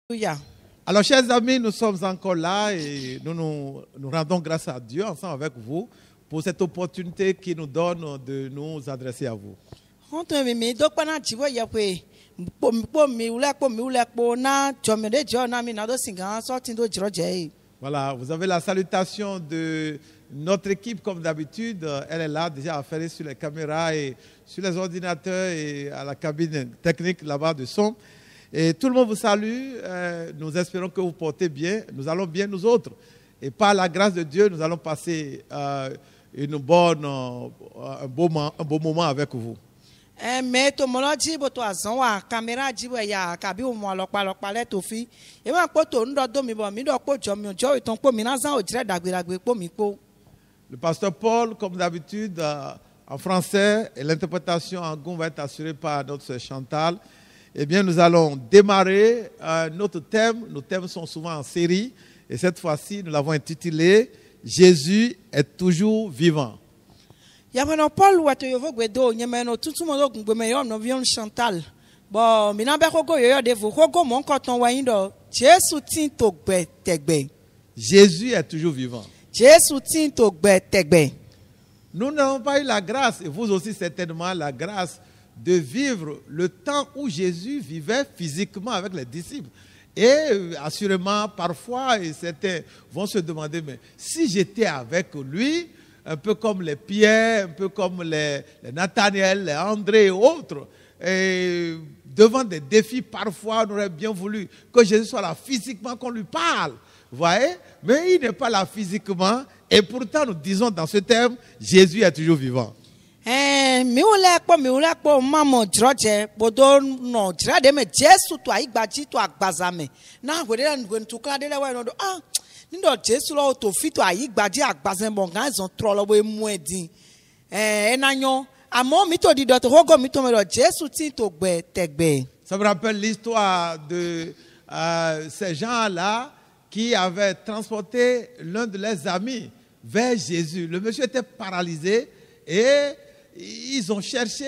Alléluia. Alors, chers amis, nous sommes encore là et nous rendons grâce à Dieu ensemble avec vous pour cette opportunité qui nous donne de nous adresser à vous. Voilà, vous avez la salutation de notre équipe comme d'habitude. Elle est là déjà affairée sur les caméras et sur les ordinateurs et à la cabine technique là-bas de son. Et tout le monde vous salue. Nous espérons que vous portez bien. Nous allons bien nous autres. Et par la grâce de Dieu, nous allons passer un beau moment avec vous. Mais tout le monde dit que la caméra dit que ya kabi o mo alopalopale to fi e ma po to ndo do mi bo mi do po jo mi ojo iton po mi na san o jire dagbedagbe po mi po. Le pasteur Paul, comme d'habitude, en français, et l'interprétation en goût va être assurée par notre sœur Chantal. Eh bien, nous allons démarrer notre thème. Nos thèmes sont souvent en série. Et cette fois-ci, nous l'avons intitulé « Jésus est toujours vivant ». Paul wato yovo gbedo nyemeno tutu mo do gbe me yo no vion Chantal. Bo mi na be kogo yo de vo kogo mo nkan ton wa yin do. Jésus tin to gbe tegbe. Jésus est toujours vivant. Jésus tin to gbe tegbe. Nous n'avons pas eu la grâce, et vous aussi certainement, la grâce de vivre le temps où Jésus vivait physiquement avec les disciples. Et assurément, parfois, et certains vont se demander, mais si j'étais avec lui, un peu comme les Pierre, un peu comme les Nathanaël, les André et autres, et devant des défis, parfois, on aurait bien voulu que Jésus soit là physiquement, qu'on lui parle. Vous voyez? Mais il n'est pas là physiquement. Et pourtant, nous disons dans ce thème, Jésus est toujours vivant. Mi ule po mamo droje bodo no drade me Jesu to aigbaji to agbazame na gwede ngwen to kla de le wa no do nindo Jesu lo to fi to aigbaji agbazame bon gan zon tro lo bo emu edin enanyo amo mi to di do to hogo mi to me do Jesu tin to gbe tegbe. Ça me rappelle l'histoire de ces gens-là qui avaient transporté l'un de leurs amis vers Jésus. Le monsieur était paralysé et ils ont cherché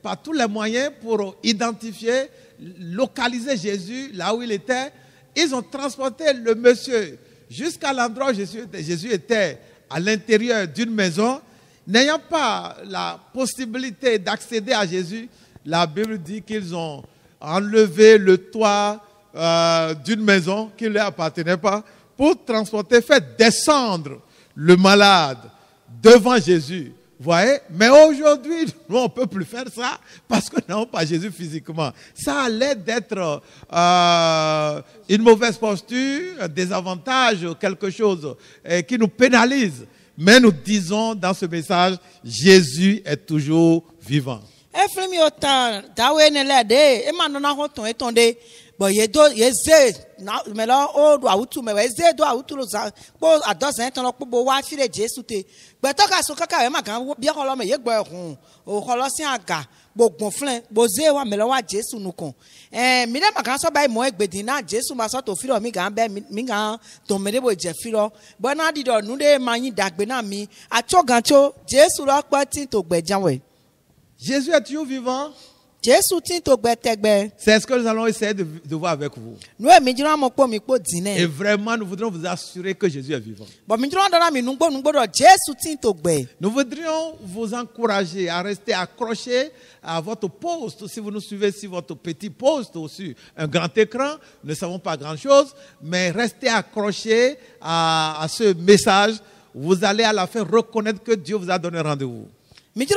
par tous les moyens pour identifier, localiser Jésus là où il était. Ils ont transporté le monsieur jusqu'à l'endroit où Jésus était à l'intérieur d'une maison. N'ayant pas la possibilité d'accéder à Jésus, la Bible dit qu'ils ont enlevé le toit d'une maison qui ne leur appartenait pas pour transporter, faire descendre le malade devant Jésus. Vous voyez? Mais aujourd'hui, nous, on ne peut plus faire ça parce que nous n'avons pas Jésus physiquement. Ça a l'air d'être une mauvaise posture, un désavantage, quelque chose qui nous pénalise. Mais nous disons dans ce message, Jésus est toujours vivant. Bon yeze na me lo o do awutu me we ze do awutu lo za po adozen ton lo po wa fi le Jesu te gbe to ka so kaka we ma gan bi ko lo me ye gbo ehun o ko lo sin aga gbogbon flen bo ze wa me lo wa Jesu nu kan mi le ma gan so bai mo egbedin na Jesu ma so to fi lo mi gan be mi gan to me de bo je fi lo bo na di do nu de ma yin dagbe na mi acho gan cho Jesu lo pa tin to gbe janwe. Jésus est toujours vivant. C'est ce que nous allons essayer de voir avec vous. Et vraiment, nous voudrions vous assurer que Jésus est vivant. Nous voudrions vous encourager à rester accrochés à votre poste. Si vous nous suivez sur votre petit poste ou sur un grand écran, nous ne savons pas grand-chose, mais restez accrochés à ce message. Vous allez à la fin reconnaître que Dieu vous a donné rendez-vous. Jésus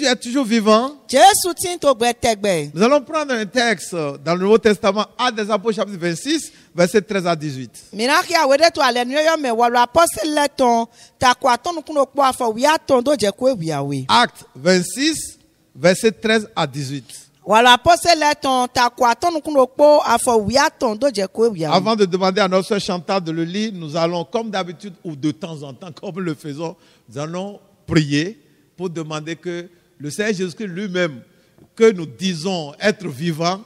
est toujours vivant. Nous allons prendre un texte dans le Nouveau Testament, Actes des Apôtres, chapitre 26, versets 13 à 18. Actes 26, versets 13 à 18. Avant de demander à notre sœur Chantal de le lire, nous allons, comme d'habitude ou de temps en temps, comme nous le faisons, nous allons prier pour demander que le Seigneur Jésus-Christ lui-même, que nous disons être vivant,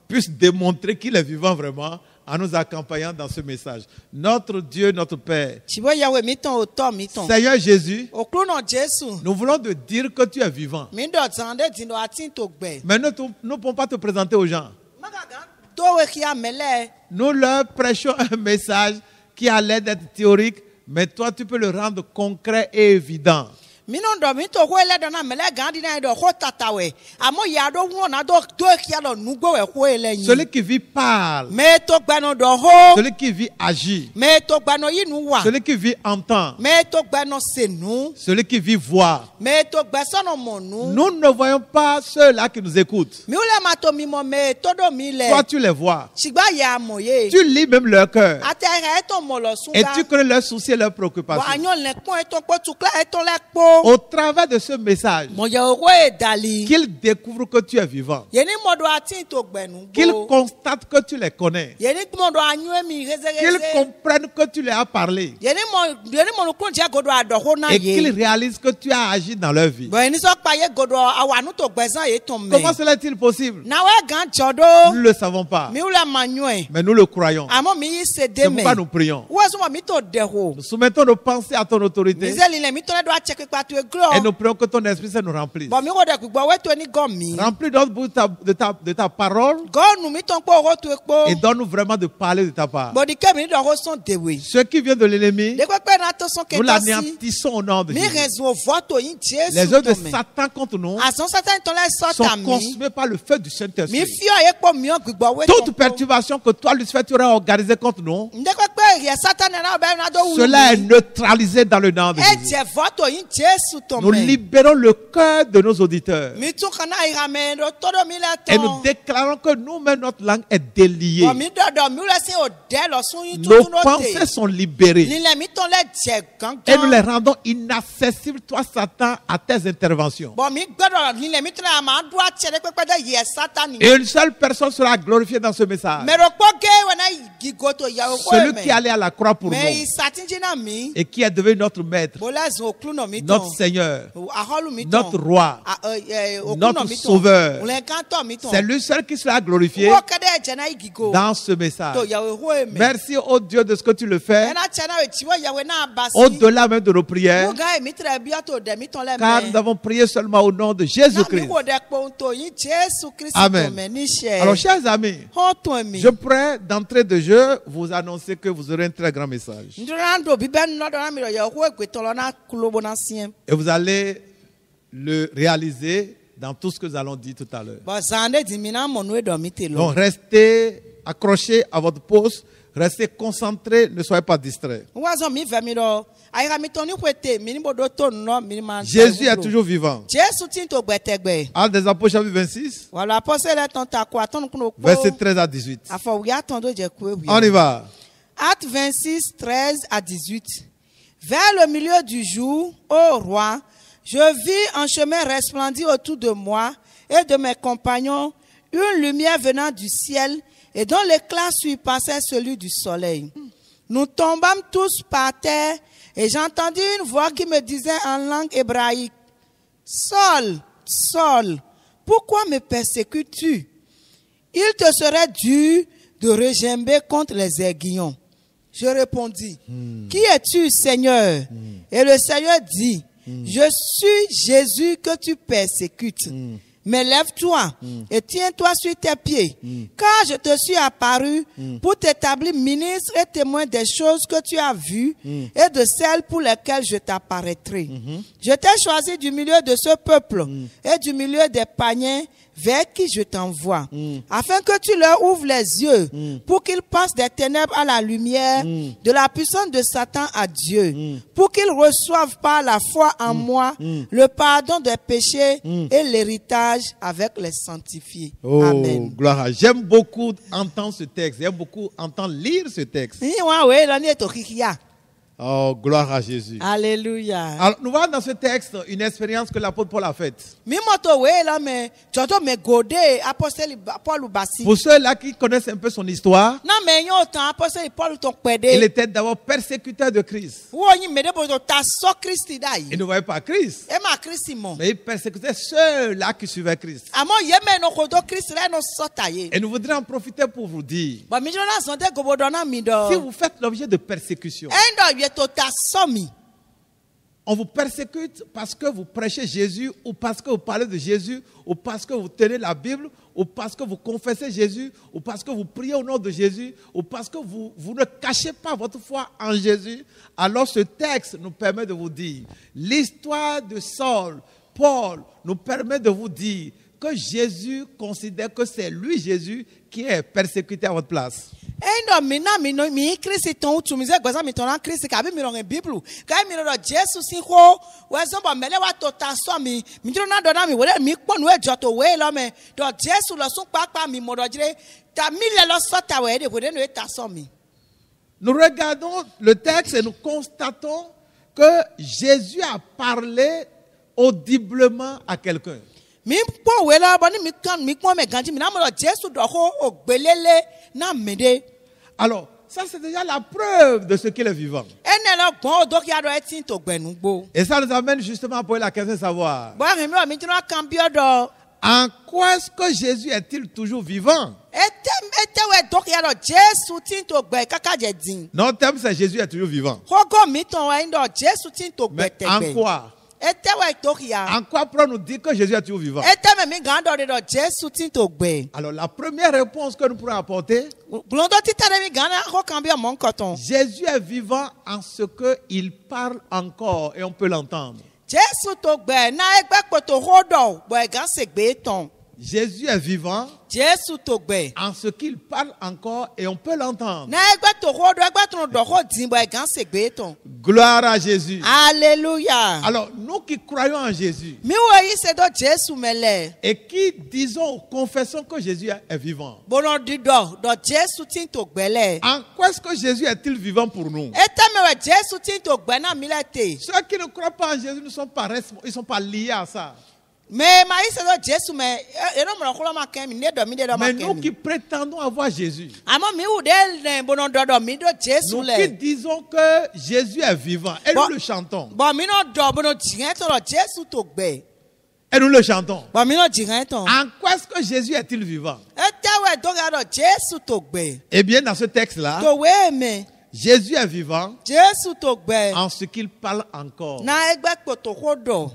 puisse démontrer qu'il est vivant vraiment en nous accompagnant dans ce message. Notre Dieu, notre Père, Chibo Yahweh miton oto miton. Seigneur Jésus, Okluno Jesu. nous voulons te dire que tu es vivant. Mindo zande dindo atin to gbe. Mais nous ne pouvons pas te présenter aux gens. Magaga dowe kia mele. Nous leur prêchons un message qui a l'air d'être théorique, mais toi, tu peux le rendre concret et évident. Minondo mito hoele dona mele gandi na do hotatawe. Amo ya do wona do kia do nugbo we hoele yin. Celui qui vit parle. Me to gbano do ho. Celui qui vit agit. Me to gbano yinu wa. Celui qui vit entend. Me to gbano senu. Celui qui vit voit. Me to gbesono monu. Nous ne voyons pas ceux-là qui nous écoutent. Mi ule mato mi mo me to do mi le. Toi, tu les vois. Sigba ya moye. Tu lis même leur cœur. Atere eto molo sunga. Et tu connais leurs soucis et leurs Wa préoccupations. anyon le pon eto po tukla eto le po. Au travers de ce message, Mo ye owe dali. qu'ils découvrent que tu es vivant. Yeni modo atin to gbenu. Qu'ils constatent que tu les connais. Yeni modo anyo mi Qu'ils rezereze. comprennent que tu les as parlé. Yeni mo kun je godo adoho na Et qu'ils ye. réalisent que tu as agi dans leur vie. Bo eni so pa ye godo awanu to gbezan ye ton me. Comment cela est-il possible? Na we gan jodo. Nous ne le savons pas. Mi ule manyo. Mais nous le croyons. Amo mi yi se C'est de me. pourquoi nous prions. Wo so mo mi to deho. Nous soumettons nos pensées à ton autorité. Mizeli le mi to le do acheke pa tu Et eglo. nous prions que ton esprit se nous remplisse. Bo mi wo de gbogbo we to ni gomi. Remplis notre bouche de ta parole Gonu mi ton po ro tu ekpo. et donne-nous vraiment de parler de ta part. Bo di ke mi do ho son dewe. Ce qui vient de l'ennemi, De pepe na to son nous ketasi. l'anéantissons au nom de Mi Jésus. rezo voto yin Jesu. Les œuvres de to me. Satan contre nous Asan Satan ton le sont sota mi. consumées par le feu du Mi Saint-Esprit. fio ye po mi on gbogbo we ton Toute po. perturbation que toi, Lucifer, tu aurais organisée contre nous, De pepe ye Satan na be na do wu. cela est neutralisé dans le nom de E Jésus. je voto yin Jesu to Nous me. libérons le cœur de nos auditeurs Mi tu kana irame do todo mi le et nous ton. déclarons que nous-mêmes, notre langue est déliée. Bo mi do mi ule se o de lo sun yin Nos tutu no pensées te. sont libérées Lile mi ton le je gangan. et nous les rendons inaccessibles, toi, Satan, à tes interventions. Bon, mi gbọ́dọ̀ nílẹ̀ mi tún àmà dúró àtsẹ̀dẹ́ pẹ́pẹ́ dẹ́ yẹ Sátánì. Et une seule personne sera glorifiée dans ce message. Mẹ̀rọ kpọ́ gé wẹ́nẹ́ gígo tó yàwó kó Celui qui est allé à la croix pour Mẹ nous ìsàtìjì náà mi. et qui est devenu notre maître, Bọ́lá ẹ̀sùn òkúlù náà mi tán. notre Seigneur, Àhọ́lù mi tán. notre roi. Òkúlù notre náà mi tán. sauveur. Òlẹ̀kántọ̀ mi tán. C'est lui seul qui sera glorifié Wọ́n kẹ́dẹ́ ẹ̀jẹ̀ náà gígo. dans ce message. Tó yàwó ehó èmẹ̀. Merci au Dieu de ce que tu le fais, Ẹ̀nà tsẹ̀ náà ètí wọ́n yàwó náà bá sí. au-delà même de nos prières, Wọ́n gá èmi tẹ̀lé bí ọ̀tọ̀ dẹ̀ mi tán lẹ́mẹ̀. car nous avons prié seulement au nom de Náà mi Jésus-Christ. wò dẹ̀ pọ̀ tó yín Jésù Kristi Amen. tó mẹ́ níṣẹ́. Alors, chers amis, Hàn tó èmi. je prie d'entrée de jeu vous annoncer que vous aurez un très grand message. Ndúrà bíbẹ́ nínú ọ̀dọ̀ náà mi lọ yẹ owó ìgbésẹ̀ lọ náà kúlóbó náà sí ẹ̀. Et vous allez le réaliser dans tout ce que nous allons dire tout à l'heure. Bọ̀ zàndé dì mí náà mọ̀ nú èdò mi tè lọ. Donc, restez accrochés à votre poste, restez concentrés, ne soyez pas distraits. Wọ́n wá sọ mi fẹ́ mi lọ. Àyíká mi tán ní pété mi níbo dó tó nù mi máa ń Jésus est toujours vivant. Jésù tí ń tó gbẹ̀tẹ̀gbẹ̀. Actes des Apôtres, chapitre 26, Wàlú apọ́sẹ̀lẹ̀ tán ta kó àtọ́nukúnú pọ́. verset 13 à 18. Àfọwùyá tán tó jẹ́ kú ewì. On y va. Acte 26, 13 à 18. Vers le milieu du jour, ô roi, je vis un chemin resplendir autour de moi et de mes compagnons, une lumière venant du ciel et dont l'éclat surpassait celui du soleil. Nous tombâmes tous par terre et j'entendis une voix qui me disait en langue hébraïque, Saul, Saul, pourquoi me persécutes-tu? Il te serait dur de regimber contre les aiguillons. Je répondis, Qui es-tu, Seigneur? Et le Seigneur dit, Je suis Jésus que tu persécutes. Mais lève-toi et tiens-toi sur tes pieds, car je te suis apparu pour t'établir ministre et témoin des choses que tu as vues et de celles pour lesquelles je t'apparaîtrai. Je t'ai choisi du milieu de ce peuple et du milieu des païens vers qui je t'envoie, afin que tu leur ouvres les yeux pour qu'ils passent des ténèbres à la lumière, de la puissance de Satan à Dieu, pour qu'ils reçoivent par la foi en moi le pardon des péchés et l'héritage avec les sanctifiés. Oh, Amen. gloire à Dieu. J'aime beaucoup entendre ce texte. J'aime beaucoup entendre lire ce texte. Oh, gloire à Jésus. Alléluia. Alors, nous voyons dans ce texte une expérience que l'apôtre Paul a faite. Mi moto we la me joto me gode apostoli Paul basi. Pour ceux-là qui connaissent un peu son histoire, Na me yon tan apostoli Paul ton il pede. était d'abord persécuteur de Christ. Wo yin me de bo ta so Christi dai. Il ne voyait pas Christ, E ma Christi mo. mais il persécutait ceux-là qui suivaient Christ. Amo ye me no kodo Christi le no sota ye. Et nous voudrions en profiter pour vous dire, Ba mi jona zonte gobodo na mi do. si vous faites l'objet de persécution, Endo ye to ta so mi. on vous persécute parce que vous prêchez Jésus, ou parce que vous parlez de Jésus, ou parce que vous tenez la Bible, ou parce que vous confessez Jésus, ou parce que vous priez au nom de Jésus, ou parce que vous ne cachez pas votre foi en Jésus. Alors ce texte nous permet de vous dire, l'histoire de Saul, Paul, nous permet de vous dire que Jésus considère que c'est lui, Jésus, qui est persécuté à votre place. Endo mi na mi Christi ton utu mi ze gbaza mi ton na Christi ka bi mi ro Bible. Ka mi ro Jesus si ho we so bo mele wa to ta so mi jiro na do na mi we mi ponu e jo to we lo me do Jesus lo sun papa mi mo do jire ta mi le lo so ta we de we no e ta so mi. Nous regardons le texte et nous constatons que Jésus a parlé audiblement à quelqu'un. Mi po we la bo ni mi kan mi pon me ganji mi na mo do Jesus do ho ogbelele na mede. Alors, ça c'est déjà la preuve de ce qu'il est vivant. Ene lo gbon do ki ado etin to gbenu gbo. Et ça nous amène justement à poser la question de savoir, Bo mi jiro kan bi odo. en quoi est-ce que Jésus est-il toujours vivant? Ete we do ki ado Jesus tin to gbe kaka je din. Notre thème c'est Jésus est toujours vivant. Kogo mi ton we ndo Jesus tin to gbe Mais tegbe. en quoi? Ete we to ki ya. En quoi Paul nous dit que Jésus est toujours vivant? Ete me mi gan do de Jesus tin to gbe. Alors la première réponse que nous pourrons apporter, Glondo titare mi gan ko kan bi o mon koton. Jésus est vivant en ce qu'il parle encore et on peut l'entendre. Jesus to gbe na egbe poto hodo bo e gan se gbe ton. Jésus est vivant Jesus to gbe. en ce qu'il parle encore et on peut l'entendre. Na egbe to hodo egbe ton do ho din bo e gan se gbe ton. Gloire à Jésus. Alléluia. Alors, nous qui croyons en Jésus Mi wo yi se do Jesus mele. et qui disons, confessons que Jésus est vivant, Bono di do Jesus tin to gbe le. en quoi est-ce que Jésus est-il vivant pour nous? Ete me we Jesus tin to gbe na mi le te. Ceux qui ne croient pas en Jésus ne sont pas ils sont pas liés à ça. Mais ma ise do Jesus me e no mo ko ma ken mi ne do mi de do ma Mais nous ken. qui prétendons avoir Jésus, Amo mi u de ne bono do mi do Jesus nous qui le. disons que Jésus est vivant, et nous Bon. le chantons, Bo mi no do bono jigen to Jesus to gbe. et nous le chantons. Bo mi no jigen to. En quoi est-ce que Jésus est-il vivant? Ete we do ga do Jesus to gbe. Eh bien, dans ce texte-là, To we me Jésus est vivant Jesus to gbe. en ce qu'il parle encore. Na egbe poto hodo.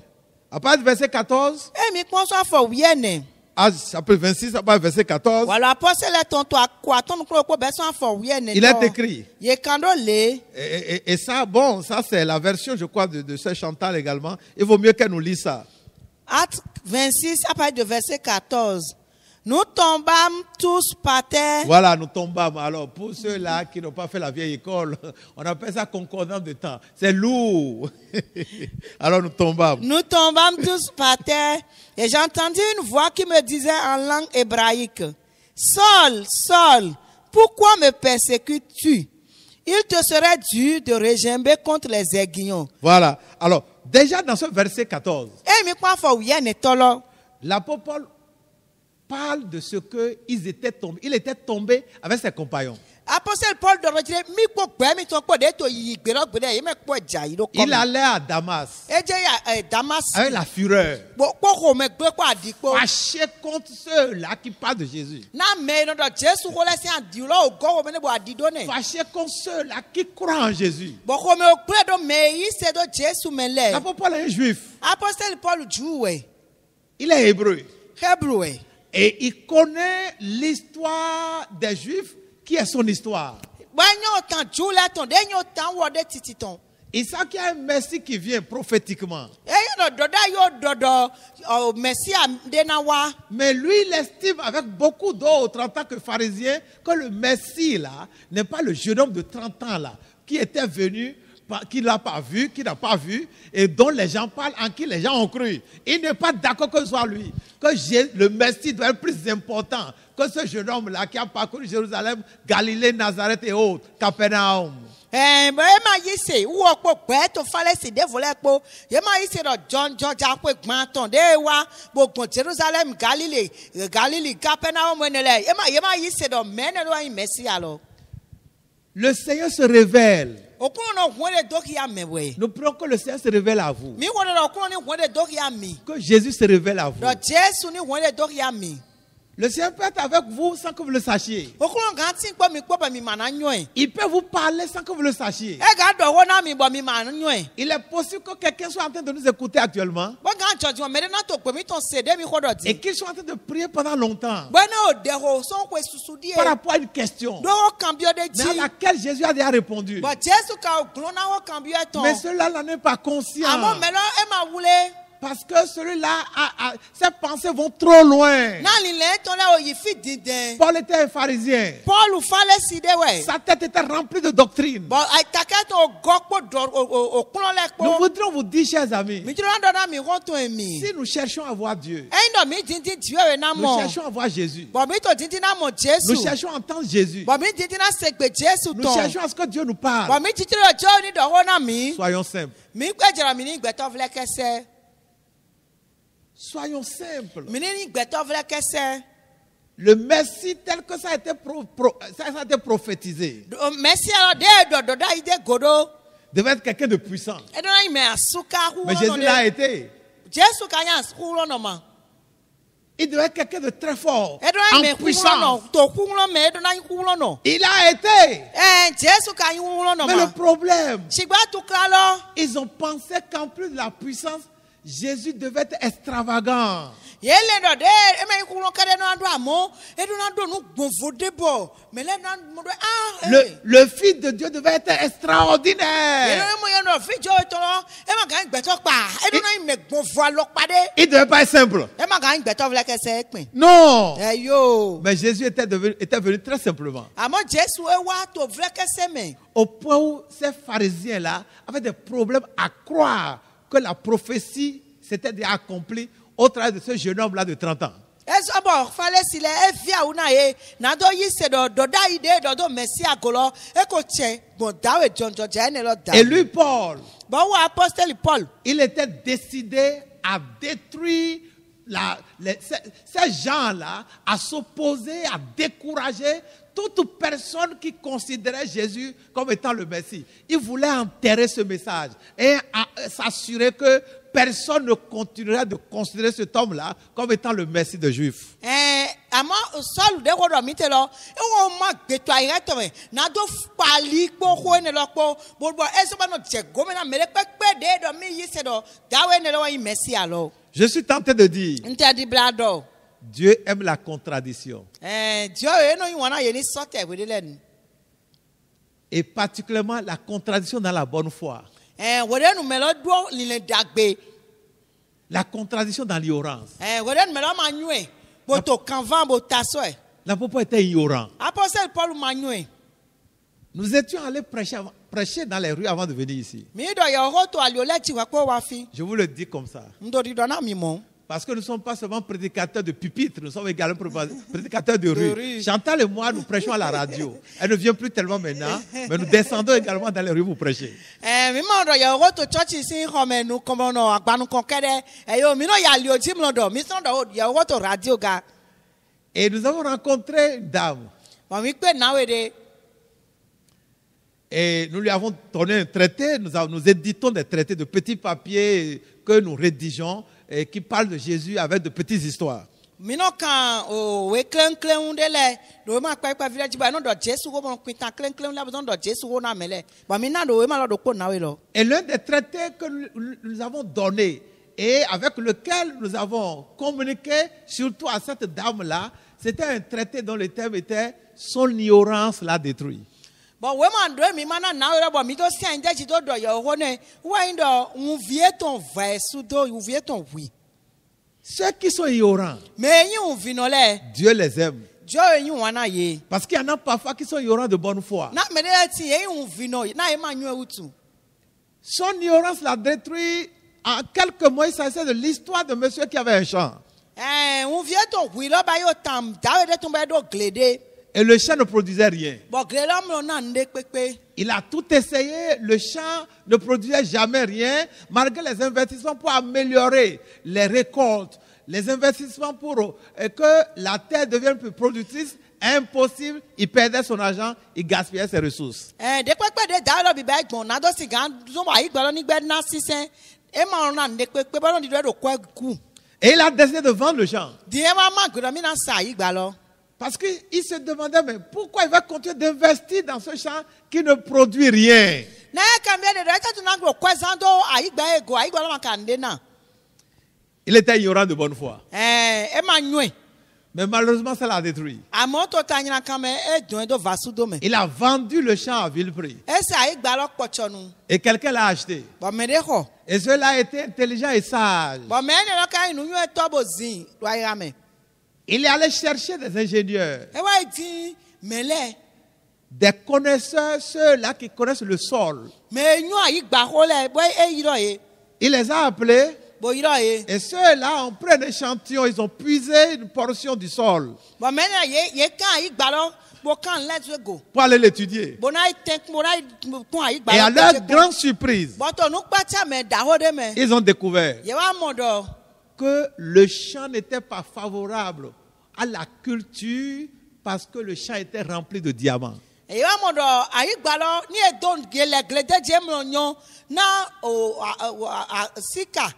À partir du verset 14, E mi pon so for wiene. à chapitre 26, à partir du verset 14, Wala apostle ton to akwa ton ko ko be so for wiene. il est écrit. Ye kando le. Et ça, bon, ça c'est la version, je crois, de ce Chantal également. Il vaut mieux qu'elle nous lise ça. Acte 26 à partir de verset 14. Nous tombâmes tous par terre. Voilà, nous tombâmes. Alors, pour ceux-là qui n'ont pas fait la vieille école, on appelle ça concordance de temps. C'est lourd. Alors, nous tombâmes. Nous tombâmes tous par terre et j'entendis une voix qui me disait en langue hébraïque, Saul, Saul, pourquoi me persécutes-tu? Il te serait dû de regimber contre les aiguillons. Voilà. Alors, déjà dans ce verset 14, Et mi kwa fo wiye ne tolo. l'apôtre Paul parle de ce qu'ils étaient tombés. Il était tombé avec ses compagnons. Apostle Paul de rejire mi po gbe mi ton po de to yi gbero gbe de me po ja yi do ko. Il allait à Damas Eje ya Damas. avec la fureur, Po ko me gbe po adikpo. fâché contre ceux-là qui parlent de Jésus. Na me no do Jesu ko le si adi lo ogo me ne bo adido ne. Fâché contre ceux-là qui croient en Jésus. Bo ko me o gbe do me yi se do Jesu me le. L'apôtre Paul est un juif. Apostle Paul Juwe. Il est hébreu. Hebrew. Et il connaît l'histoire des Juifs, qui est son histoire. Banyo tan Jula ton de nyo tan wo de titi ton. Il sait qu'il y a un Messie qui vient prophétiquement. E yo do da yo do Messia de na wa. Mais lui, il estime avec beaucoup d'autres en tant que pharisien que le Messie là n'est pas le jeune homme de 30 ans là qui était venu qui l'a pas vu, qui n'a pas vu, et dont les gens parlent, en qui les gens ont cru. Il n'est pas d'accord que ce soit lui. Que le Messie doit être plus important que ce jeune homme-là qui a parcouru Jérusalem, Galilée, Nazareth et autres, Capernaum. Ma yise wo po gbe to fale si de vole po ye ma yise do John ja po gban ton de wa gbogbo Jerusalem Galilee Capernaum enele ye ma yise do mene lo yin Messia lo. Le Seigneur se révèle. Okuno no hwele doki ya mewe. Nous prions que le Seigneur se révèle à vous. Mi wono do okuno ni hwele doki ya mi. Que Jésus se révèle à vous. Do Jésus ni hwele doki ya mi. Le Seigneur peut être avec vous sans que vous le sachiez. Okuno ganti po mi po mi mana nyoe. Il peut vous parler sans que vous le sachiez. E ga do wo na mi bo mi mana nyoe. Il est possible que quelqu'un soit en train de nous écouter actuellement. Bo ga jojo me na to pe mi ton cede mi ko do di. Et qu'il soit en train de prier pendant longtemps. Bo na o de ho so ko susu di e. Par rapport à une question. Do cambio de Mais à laquelle Jésus a déjà répondu. But Jésus ka glona wo cambio eton. Mais celui-là n'en est pas conscient. Amo melo e ma wule. Parce que celui-là, ses pensées vont trop loin. Na li le ton la o yi fi diden. Paul était un pharisien. Paul fale si de we. Sa tête était remplie de doctrine. But ai taketo gokpo do o klon le Nous po. voudrions vous dire, chers amis, Mi tro ndo na mi won to emi. si nous cherchons à voir Dieu, E ndo mi dindin diwe na nous mo. cherchons à voir Jésus, But mi to dindin na mo Jésus. nous cherchons à entendre Jésus, But mi dindin na segbe Jésus nous ton. cherchons à ce que Dieu nous But parle. mi titiro jo ni do ho na mi. Soyons simples. Mi pe jara mi ni gbeto vle kese. Soyons simples. Mi ni gbeto vle kese. Le Messie tel que ça a été, ça a été prophétisé Merci alors de do da ide godo. devait être quelqu'un de puissant. E do na me asuka hu. Mais Jésus l'a été. Jésus ka yan hu lo no ma. Il devait être quelqu'un de très fort, E do na me en hu lo no. puissance. To hu lo me e do na hu lo no. Il a été. Jésus ka hu lo no Mais le ma. problème, Sigba tu kra lo. ils ont pensé qu'en plus de la puissance, Jésus devait être extravagant. Yele do de e me hu lo kare no ando amo. E do na do nu gbonfo debo. Me le na mo do Le Fils de Dieu devait être E extraordinaire. do mo yo no fi jo to lo. E ma ga gbeto pa. E do na me gbonfo alo pade. Il ne devait pas être simple. E ma ga gbeto vle kese pin. Non. Yo. Mais Jésus était venu très simplement. Amo Jésus e wa to vle kese me. Au point où ces pharisiens-là avaient des problèmes à croire que la prophétie s'était déjà accomplie au travers de ce jeune homme-là de 30 ans. Eso bo fale sile e via una e na do yi se do da ide do Messi agolo e ko che bon dawe jonjo je ne lo da. Et lui, Paul, Bon wa apostole Paul. il était décidé à détruire ces gens-là, à s'opposer, à décourager toute personne qui considérait Jésus comme étant le Messie. Il voulait enterrer ce message et s'assurer que personne ne continuerait de considérer cet homme-là comme étant le Messie des Juifs. Amo Saul de ko do mi te lo e wo ma gbeto ayre to me na do pali po ho ne lo po bo eso ba no je gome na mere pepe de do mi yi se do dawe ne lo yi Messi alo. Je suis tenté de dire, Nte di blado. Dieu aime la contradiction. Dio e no yi wona ye ni sote we de len. Et particulièrement la contradiction dans la bonne foi. We de nu me lo do li le dagbe. La contradiction dans l'ignorance. We de nu me lo ma nwe. Bo to kanvan bo taso e. L'apôtre était ignorant. Apostle Paul ma nwe. Nous étions allés prêcher dans les rues avant de venir ici. Mi do ye ho to ali o le ti wa po wa fi. Je vous le dis comme ça. Ndo di do na mi mo. Parce que nous ne sommes pas seulement prédicateurs de pupitre, nous sommes également prédicateurs de rue. rue. Chantal et moi, nous prêchons à la radio. Elle ne vient plus tellement maintenant, mais nous descendons également dans les rues pour prêcher. Mi mo do ye ho to church si ho me nu komo no agbanu kon kede. Yo mi no ya li o ti mo do. Mi so do ye ho to radio ga. Et nous avons rencontré une dame. Bon mi pe na we de. Et nous lui avons donné un traité, nous éditons des traités de petits papiers que nous rédigeons et qui parlent de Jésus avec de petites histoires. Mi no kan o we klen de le do ma pa village ba no do Jesu ko mo kwita klen la bo do Jesu wo na mele. Ba mi na do we ma lo do ko na we lo. Et l'un des traités que nous avons donné et avec lequel nous avons communiqué surtout à cette dame-là, c'était un traité dont le thème était « Son ignorance l'a détruit ». Bon we ma do mi ma na we bo mi do sen je do do yo ho ne wa ndo un vie ton va su do un vie ton oui. Ceux qui sont ignorants, Mais yi un vinole. Dieu les aime. Jo yi wana ye. Parce qu'il y en a parfois qui sont ignorants de bonne foi. Na me de ti yi un vino na e ma nyu utu. Son ignorance l'a détruit. En quelques mots, il s'agissait de l'histoire de monsieur qui avait un champ. On vient to wi lo ba yo tam dawe de to ba do glede. Et le champ ne produisait rien. Bo glede mo na nde pepe. Il a tout essayé. Le champ ne produisait jamais rien, malgré les investissements pour améliorer les récoltes, les investissements pour que la terre devienne plus productrice. Impossible. Il perdait son argent, il gaspillait ses ressources. De pepe de dawe lo bi ba gbon na do si gan zo mo ayi gba lo ni gbe na sisen. E ma na nde pepe ba lo ni do ko ku. Et il a décidé de vendre le champ. Di e ma ma gbe mi na sa ayi gba lo. Parce qu'il se demandait, mais pourquoi il va continuer d'investir dans ce champ qui ne produit rien? Na e kan be de ta tu na gbo ko zan do ayi gba ego ayi gba lo ma kan de na. Il était ignorant de bonne foi. E ma nwe. Mais malheureusement, ça l'a détruit. Amo to ta nyina kan me e don do vasu do me. Il a vendu le champ à vil prix. E se ayi gba lo pocho nu. Et quelqu'un l'a acheté. Bo me de ho. Et cela a été intelligent et sage. Bo me ne lo ka inu yue to bo zin do ayi me. Il est allé chercher des ingénieurs, E wa di mele. des connaisseurs, ceux-là qui connaissent le sol. Me nyu ayi gba ho le bo e yi lo ye. Il les a appelés. Bo yi lo ye. Et ceux-là ont pris un échantillon, ils ont puisé une portion du sol Bo me ne ye kan ayi gba lo bo kan let we go. pour aller l'étudier. Bo na tek mo na kun ayi gba Et lo. à leur grande surprise, Bo to nu pa cha me da ho de me. ils ont découvert Ye wa mo do. que le champ n'était pas favorable à la culture parce que le champ était rempli de diamants. E wa mo do ayi gba lo ni e don gele glede je mo nyon na o sika.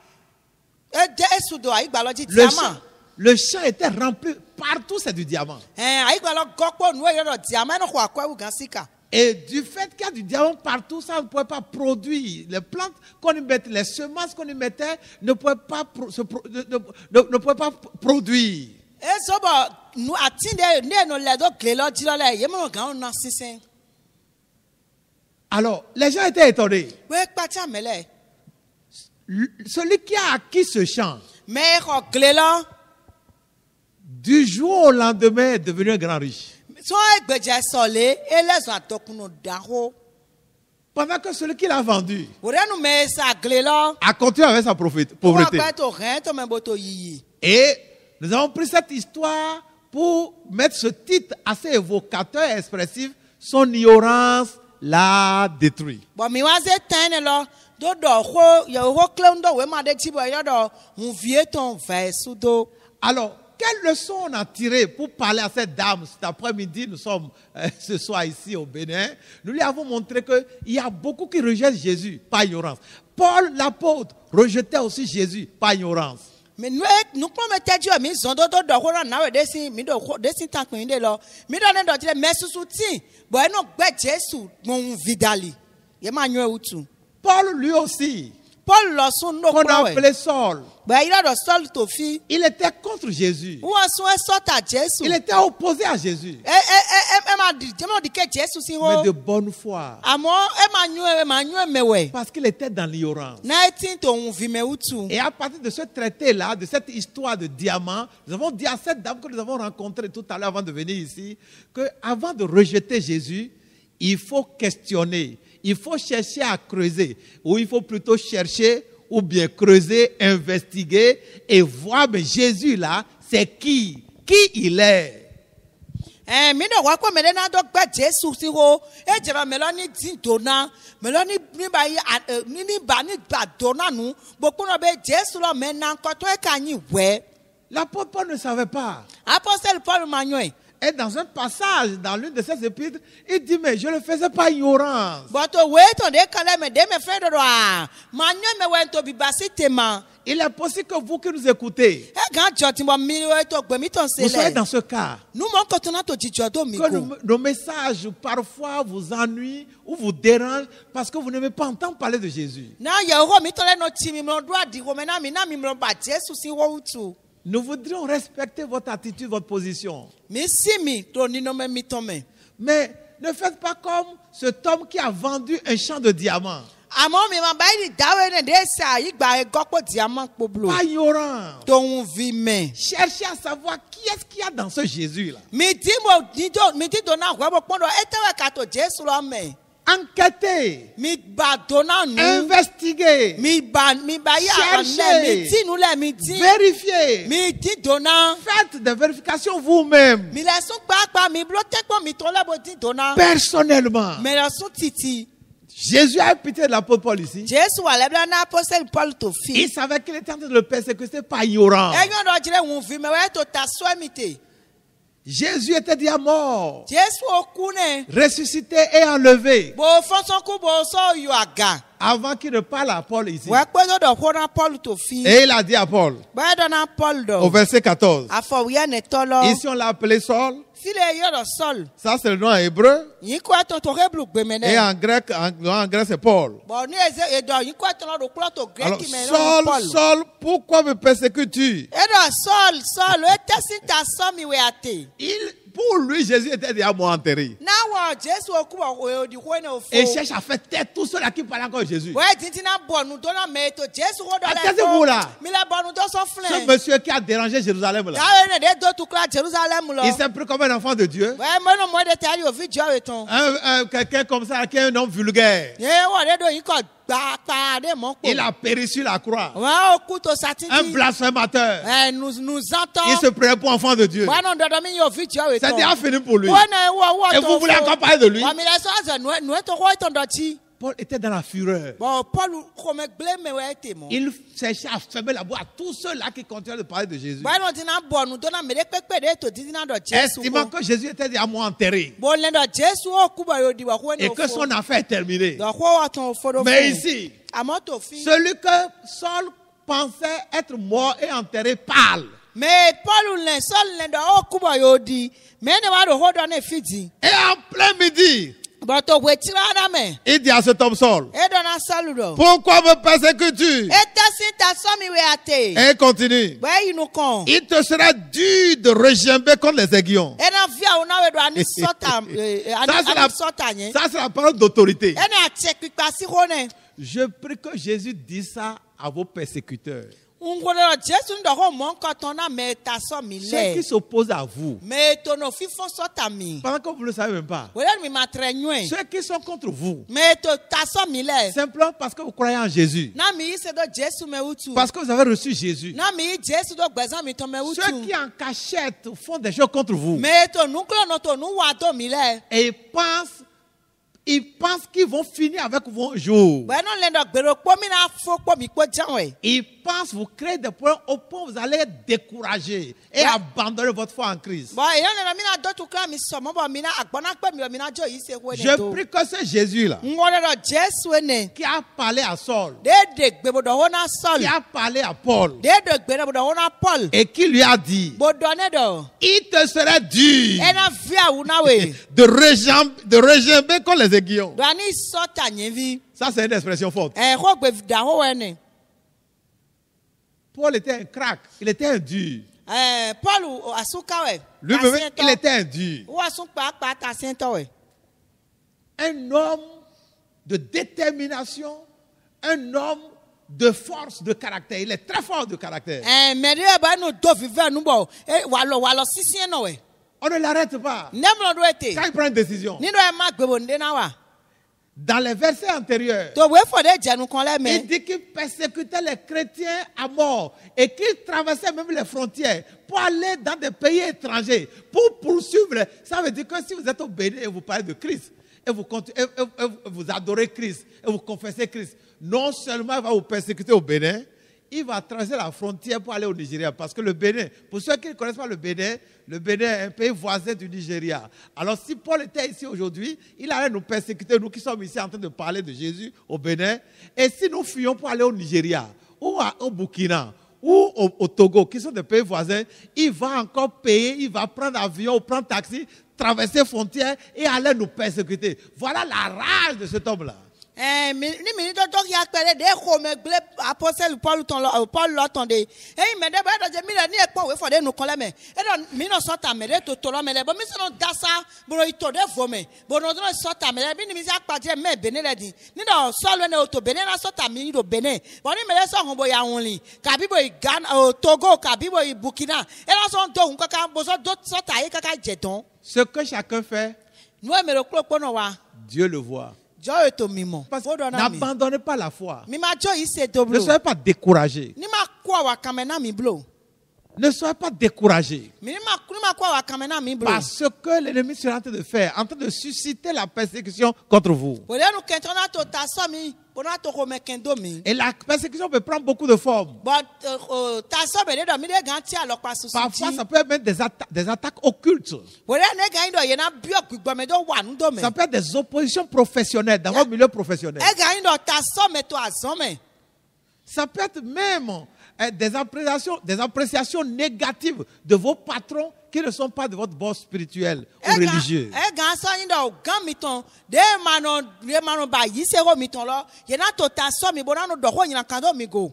E de esu do ayi gba lo ji diamant. Le champ était rempli, partout c'est du diamant. Ayi gba lo gopo nu e yo do diamant no ko akwa wu gan sika. Et du fait qu'il y a du diamant partout, ça ne pouvait pas produire. Les plantes qu'on y mettait, les semences qu'on y mettait ne pouvaient pas, ne pouvaient pas produire. E so bo nu atinde ne no le do glelo ji lo le ye mo gan na sisen. Alors, les gens étaient étonnés. We pa cha mele. Celui qui a acquis ce champ, Me ko glelo. du jour au lendemain, est devenu un grand riche. So egbeje sole e le so atokunu da ho. Pendant que celui qui l'a vendu Wo re nu me sa glelo. a continué avec sa pauvreté. Wo pa to ren to me boto yiyi. Et nous avons pris cette histoire pour mettre ce titre assez évocateur et expressif. Son ignorance l'a détruit. Bo mi wa ze tan lo do do ho ye ho klem do we ma de ti bo yo do hu vie ton versu do. Alors, quelle leçon on a tiré pour parler à cette dame cet après-midi? Nous sommes ce soir ici au Bénin. Nous lui avons montré qu'il y a beaucoup qui rejettent Jésus par ignorance. Paul, l'apôtre, rejetait aussi Jésus par ignorance. Mais nous promettons Dieu, mais ils ont d'autres de na we desi mi do desi tankun de lo. Mi do ne do dire mais susuti. Bo e no gbe Jesu mon vidali. Ye ma nyo utu. Paul, lui aussi, Paul lo sun no qu'on a kwa we. appelé Saul, Bo e ira do Saul to fi. il était contre Jésus. Wo sun e sota Jesu. Il était opposé à Jésus. Ma di ke Jesu si Mais ho. de bonne foi. Amo e ma nyo mewe. Parce qu'il était dans l'ignorance. Na etin to un vi me utu. Et à partir de ce traité-là, de cette histoire de diamant, nous avons dit à cette dame que nous avons rencontrée tout à l'heure avant de venir ici, qu'avant de rejeter Jésus, il faut questionner, il faut chercher à creuser, ou il faut plutôt chercher, ou bien creuser, investiguer, et voir, mais Jésus là, c'est qui il est. Mi do wa ko me na do gbe Jesu si ho. E jera me lo ni din dona. Me lo ni ba yi ni ba dona nu. Bo ko no be Jesu lo me na nko to e ka yin we. L'apôtre Paul ne savait pas. Apostle Paul manyo. Et dans un passage, dans l'une de ses épîtres, il dit, mais je ne le faisais pas ignorance. But wait on de kale me de me friend do a. Manyo me we to bi basi tema. Il est possible que vous qui nous écoutez, E gan joti mo mi we to gbe mi ton se vous soyez le. dans ce cas. Nu mo ko to na to jijo do mi Que ko. nos messages parfois vous ennuient ou vous dérangent parce que vous n'aimez pas entendre parler de Jésus. Na ye ho mi to le no ti mi mo do adi ho me na mi mo ba Jesu si ho utu. Nous voudrions respecter votre attitude, votre position. Mi si mi to ni no me mi to me. Mais ne faites pas comme cet homme qui a vendu un champ de diamants. Amo mi ma ba ni dawe ne de sa yi gba e gopo diamant poblo. Pas ignorant. Ton vi me. Cherchez à savoir qui est-ce qu'il y a dans ce Jésus-là. Mi di do na ho bo pondo e tewe ka to Jesu lo me. enquêtez, mi ba donna nu investiguez, mi ba ya Cherchez. mi ti nu le mi ti vérifiez. mi ti donna Faites des vérifications vous-même, mi le sun gbagba mi blo te po mi to le bo ti donna personnellement. mi le sun titi Jésus a eu pitié de l'apôtre Paul ici. Jésus wa le bla na apostle Paul to fi Il savait qu'il était en train de le persécuter par ignorant. e yon do jire won fi me we to ta so mi te Jésus était déjà mort, Jésus oku ne ressuscité et enlevé. bo fonson ku bo so yo aga Avant qu'il ne parle à Paul ici. we pe do ko na Paul to fi Et il a dit à Paul, ba do na Paul do au verset 14, afọ wi ne to lo ici on l'a appelé Saul, file yo do Saul ça c'est le nom en hébreu, yin ko to hebrew gbe me et ne en grec c'est Paul. bo ni eze edo yin ko to do klo to Alors, greki me no Saul, Paul Saul, pourquoi me persécutes-tu? edo Saul e tesi ta so mi we ate Pour lui, Jésus était déjà mort enterré. na wo Jésus oku o di ko ne o fo Et il cherche à faire taire tous ceux-là qui parlent encore de Jésus. we tinti na bonu do na me to Jésus ho do le Attendez-vous là. mi le bonu do so Ce flen monsieur qui a dérangé Jérusalem là, ya ne de do tu kla Jerusalem lo il s'est pris comme un enfant de Dieu. we mo no mo de tari o fi jo eton Quelqu'un comme ça, qui est un homme vulgaire. ye wo de do yin ko gba pa de mo po Il a péri sur la croix. wa oku to satiti Un blasphémateur. nous Il entend se prenait pour enfant de Dieu. wa no do mi yo fi jo eton C'est déjà fini pour lui. Et Et vous voulez encore parler de lui? Paul était dans la fureur. Il cherchait à fermer la bouche à tous ceux-là qui continuaient de parler de Jésus. Estimant que Jésus était déjà mort enterré. Et que son affaire est terminée. Mais ici, celui que Saul pensait être mort et enterré parle. Mais Paul le sol le do okuba yodi me ne wa do hodo na fiti Et en plein midi, but to wetira na me il dit à cet homme Saul, e do na saludo pourquoi me persécutes-tu? e tasi ta so mi we ate Et il continue. ba inu kon Il te sera dur de regimber contre les aiguillons. e na via una we do ani sota ani sota nye Ça, c'est la parole d'autorité. e na che pipa si hone Je prie que Jésus dise ça à vos persécuteurs. ngolo Jésus ndo ho mon koton na me ta so mi Ceux qui le s'opposent à vous. me to no fifon sota mi Pendant que vous ne le savez même pas. we mi matrenwe Ceux qui sont contre vous. me to ta so mi le Simplement parce que vous croyez en Jésus. na mi se do Jésus me utu Parce que vous avez reçu Jésus. na mi Jésus do gbezan mi to me utu Ceux qui en cachette font des choses contre vous. me to nuklo no to nu wa to mi le Et ils pensent qu'ils vont finir avec vos jours. we no le do gbero po mi na fo po mi po janwe Ils pensent vous créer des problèmes au point où vous allez être découragé et abandonner votre foi en Christ. bo e no mi na do tu kra mi so mo bo mi na agbona pe mi na jo yi se wo ne Je to prie que ce Jésus-là, ngolo do Jésus ne qui a parlé à Saul, de gbebo do na Saul qui a parlé à Paul, de gbebo do na Paul et qui lui a dit, bo do ne do il te serait dur e na via una we de regimber contre les aiguillons. do ani sota nyevi Ça, c'est une expression forte. e ho gbe da ho we ne Paul était un crack, il était un dur. Paul asuka we Lui-même, il était un dur. o asun pa ta sento we Un homme de détermination, un homme de force de caractère. Il est très fort de caractère. me de ba no do vive nu bo walo sisien no we On ne l'arrête pas. nemlo do ete Quand il prend une décision. ni do e ma gbebo nde na wa Dans les versets antérieurs, to we for de jenu kon le il me dit qu'il persécutait les chrétiens à mort et qu'il traversait même les frontières pour aller dans des pays étrangers, pour poursuivre. Ça veut dire que si vous êtes au Bénin et vous parlez de Christ, et vous adorez Christ, et vous confessez Christ, non seulement il va vous persécuter au Bénin, il va traverser la frontière pour aller au Nigeria. Parce que le Bénin, pour ceux qui ne connaissent pas le Bénin est un pays voisin du Nigeria. Alors si Paul était ici aujourd'hui, il allait nous persécuter, nous qui sommes ici en train de parler de Jésus au Bénin. Et si nous fuyons pour aller au Nigeria, ou au Burkina, ou au Togo, qui sont des pays voisins, il va encore payer, il va prendre avion ou prendre taxi, traverser frontières et aller nous persécuter. Voilà la rage de cet homme-là. ni mi do ya pere de ko me gle apostle Paul ton Paul lo ton de me de ba do je mi le ni e pon we for de nu kon le me mi no sota me de to lo me le bo mi se no dasa bro ito de vo me bo no do sota me le bi ni mi sa pade me bene le di ni do so lo ne o to bene na sota mi do bene bo ni me le so hon bo ya won li ka bi bo Ghana Togo ka bi bo Burkina na so do hun kaka bo so do sota yi kaka je don Ce que chacun fait, no me le klo no wa Dieu le voit. jɔ eto mi mɔ. Parce Fo que dɔ na mi. n'abandonnez pas la foi. Mi ma jɔ yi se do Ne blo. soyez pas découragés. Ni ma kó awa kame na mi blo. Ne soyez pas découragés. Ni ma kó awa kame na mi blo. Parce que l'ennemi sera en train de faire, en train de susciter la persécution contre vous. O de nu kɛntɛ na to ta sɔ mi. Bona to ko mɛ kɛndo mi. Et la persécution peut prendre beaucoup de formes. Bɔn ta sɔ bɛ de dɔ mi de gan ti alɔkpa susu Parfois, ti. ça peut être même des attaques occultes. O de ne gan yi dɔ yena biɔ gbigbɔmɛ do wà nu do mɛ. Ça peut être des oppositions professionnelles dans votre milieu professionnel. E gan yi dɔ ta sɔ mɛ to azɔn mɛ. Ça peut être même des appréciations négatives de vos patrons qui ne sont pas de votre boss spirituel ou religieux. E gan sɔ yi dɔ o gan mi tɔn de ma nɔ ba yi se ko mi tɔn lɔ yena to ta sɔ mi bona nu dɔ ko nyina kan do mi go.